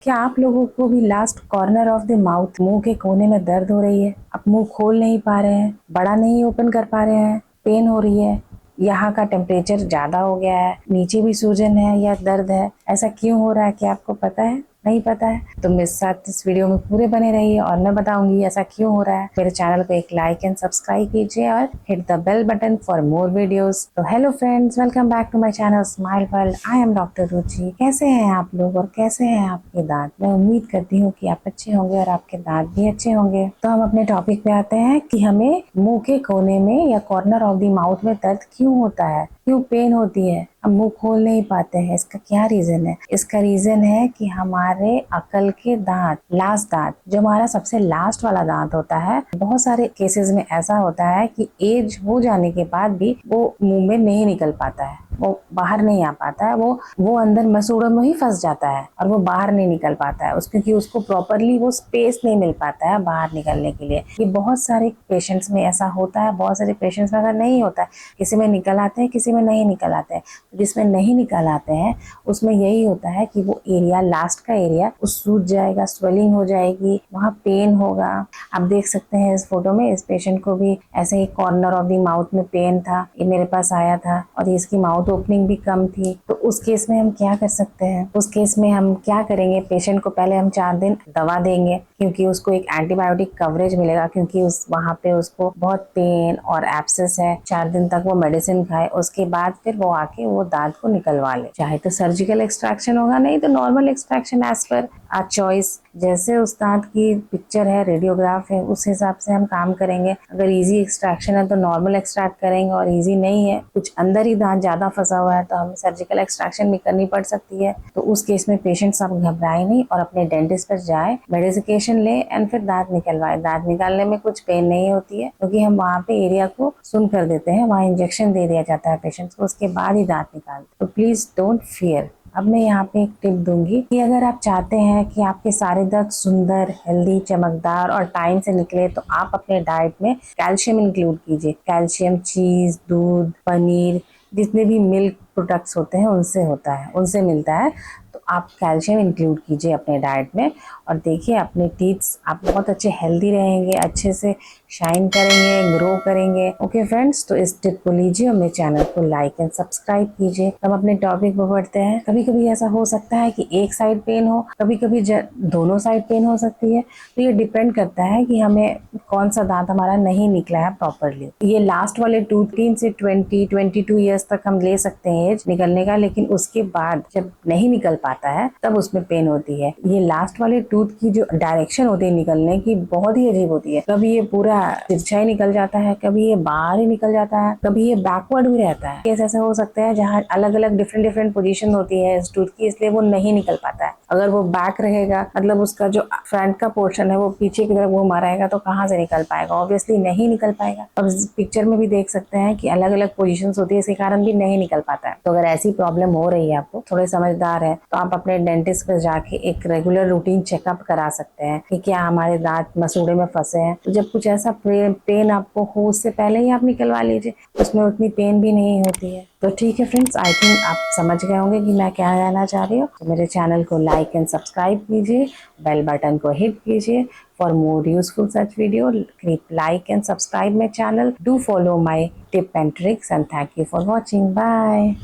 क्या आप लोगों को भी last corner of the mouth, मुंह के कोने में दर्द हो रही है? आप मुंह खोल नहीं पा रहे हैं, बड़ा नहीं ओपन कर पा रहे हैं, पेन हो रही है, यहाँ का टेम्परेचर ज्यादा हो गया है, नीचे भी सूजन है या दर्द है? ऐसा क्यों हो रहा है? क्या आपको पता है? नहीं पता है तो मेरे साथ इस वीडियो में पूरे बने रहिए और मैं बताऊंगी ऐसा क्यों हो रहा है। मेरे चैनल को एक लाइक एंड सब्सक्राइब कीजिए और hit the bell button for more videos. तो hello friends, welcome back to my channel smile world. I am doctor Ruchi. कैसे हैं आप लोग और कैसे हैं आपके दांत? मैं उम्मीद करती हूँ कि आप अच्छे होंगे और आपके दांत भी अच्छे होंगे। तो हम अपने टॉपिक पे आते हैं कि हमें मुंह के कोने में या कॉर्नर ऑफ द माउथ में दर्द क्यों होता है, क्यों पेन होती है, हम मुंह खोल नहीं पाते हैं। इसका क्या रीजन है? इसका रीजन है कि हमारे अकल के दांत, लास्ट दांत, जो हमारा सबसे लास्ट वाला दांत होता है, बहुत सारे केसेस में ऐसा होता है कि एज हो जाने के बाद भी वो मुंह में नहीं निकल पाता है, वो बाहर नहीं आ पाता है, वो अंदर मसूड़ों में ही फंस जाता है और वो बाहर नहीं निकल पाता है क्योंकि उसको प्रॉपरली वो स्पेस नहीं मिल पाता है बाहर निकलने के लिए। ये बहुत सारे पेशेंट्स में ऐसा होता है, बहुत सारे पेशेंट्स में अगर नहीं होता है, किसी में निकल आते हैं, किसी में नहीं निकल आते हैं। जिसमें नहीं निकल आते हैं उसमें यही होता है कि वो एरिया, लास्ट का एरिया, वो सूज जाएगा, स्वेलिंग हो जाएगी, वहाँ पेन होगा। आप देख सकते हैं इस फोटो में, इस पेशेंट को भी ऐसे ही कॉर्नर ऑफ द माउथ में पेन था। ये मेरे पास आया था और इसकी माउथ ओपनिंग भी कम थी। तो उस केस में हम क्या कर सकते हैं? उस केस में हम क्या करेंगे? पेशेंट को पहले हम 4 दिन दवा देंगे क्योंकि उसको एक एंटीबायोटिक कवरेज मिलेगा, क्योंकि उस वहाँ पे उसको बहुत पेन और एब्सेस है। 4 दिन तक वो मेडिसिन खाए, उसके बाद फिर वो आके वो दांत को निकलवा ले। चाहे तो सर्जिकल एक्सट्रैक्शन होगा, नहीं तो नॉर्मल एक्सट्रैक्शन एज पर आ चॉइस। जैसे उस दांत की पिक्चर है, रेडियोग्राफ है, उस हिसाब से हम काम करेंगे। अगर इजी एक्सट्रैक्शन है तो नॉर्मल एक्सट्रैक्ट करेंगे और इजी नहीं है, कुछ अंदर ही दांत ज्यादा फंसा हुआ है, तो हमें सर्जिकल एक्सट्रैक्शन भी करनी पड़ सकती है। तो उस केस में पेशेंट्स आप घबराए नहीं और अपने डेंटिस्ट पर जाए, मेडिकेशन ले एंड फिर दांत निकलवाए। दांत निकालने में कुछ पेन नहीं होती है क्योंकि हम वहाँ पे एरिया को सुन कर देते हैं, वहाँ इंजेक्शन दे दिया जाता है पेशेंट्स को, उसके बाद ही दांत निकालते। तो प्लीज डोंट फियर। अब मैं यहाँ पे एक टिप दूंगी कि अगर आप चाहते हैं कि आपके सारे दांत सुंदर, हेल्दी, चमकदार और टाइम से निकले, तो आप अपने डाइट में कैल्शियम इंक्लूड कीजिए। कैल्शियम चीज, दूध, पनीर, जितने भी मिल्क प्रोडक्ट्स होते हैं उनसे होता है, उनसे मिलता है। तो आप कैल्शियम इंक्लूड कीजिए अपने डाइट में और देखिए अपने टीथ्स आप बहुत अच्छे हेल्दी रहेंगे, अच्छे से शाइन करेंगे, ग्रो करेंगे। ओके फ्रेंड्स, तो इस टिप को लीजिए और मेरे चैनल को लाइक एंड सब्सक्राइब कीजिए। हम अपने टॉपिक पर बढ़ते हैं। कभी कभी ऐसा हो सकता है कि एक साइड पेन हो, कभी कभी दोनों साइड पेन हो सकती है। तो ये डिपेंड करता है कि हमें कौन सा दांत हमारा नहीं निकला है प्रॉपरली। ये लास्ट वाले 15 से 22 ईयर्स तक हम ले सकते हैं एज निकलने का, लेकिन उसके बाद जब नहीं निकल पाता है तब उसमें पेन होती है। ये लास्ट वाले टूथ की जो डायरेक्शन होती है निकलने की, बहुत ही अजीब होती है। कभी ये पूरा तिरछा ही निकल जाता है, कभी ये बाहर ही निकल जाता है, कभी ये बैकवर्ड भी रहता है। केस ऐसे हो सकते हैं जहाँ अलग अलग डिफरेंट पोजीशन होती है इस टूथ की, इसलिए वो नहीं निकल पाता है। अगर वो बैक रहेगा, मतलब उसका जो फ्रंट का पोर्शन है वो पीछे की तरफ घुमा रहेगा, तो कहाँ से निकल पाएगा? ऑब्वियसली नहीं निकल पाएगा। अब इस पिक्चर में भी देख सकते हैं कि अलग अलग पोजीशंस होती है, इसके कारण भी नहीं निकल पाता है। तो अगर ऐसी प्रॉब्लम हो रही है, आपको थोड़े समझदार है, तो आप अपने डेंटिस्ट पर जाके एक रेगुलर रूटीन चेकअप करा सकते हैं कि क्या हमारे दांत मसूड़े में फंसे हैं। तो जब कुछ ऐसा पेन आपको हो, उससे पहले ही आप निकलवा लीजिए, उसमें उतनी पेन भी नहीं होती है। तो ठीक है फ्रेंड्स, आई थिंक आप समझ गए होंगे कि मैं क्या कहना चाह रही हूँ। तो मेरे चैनल को लाइक एंड सब्सक्राइब कीजिए, बेल बटन को हिट कीजिए for more useful such video. Like and subscribe my channel, do follow my tip and tricks and thank you for watching. Bye.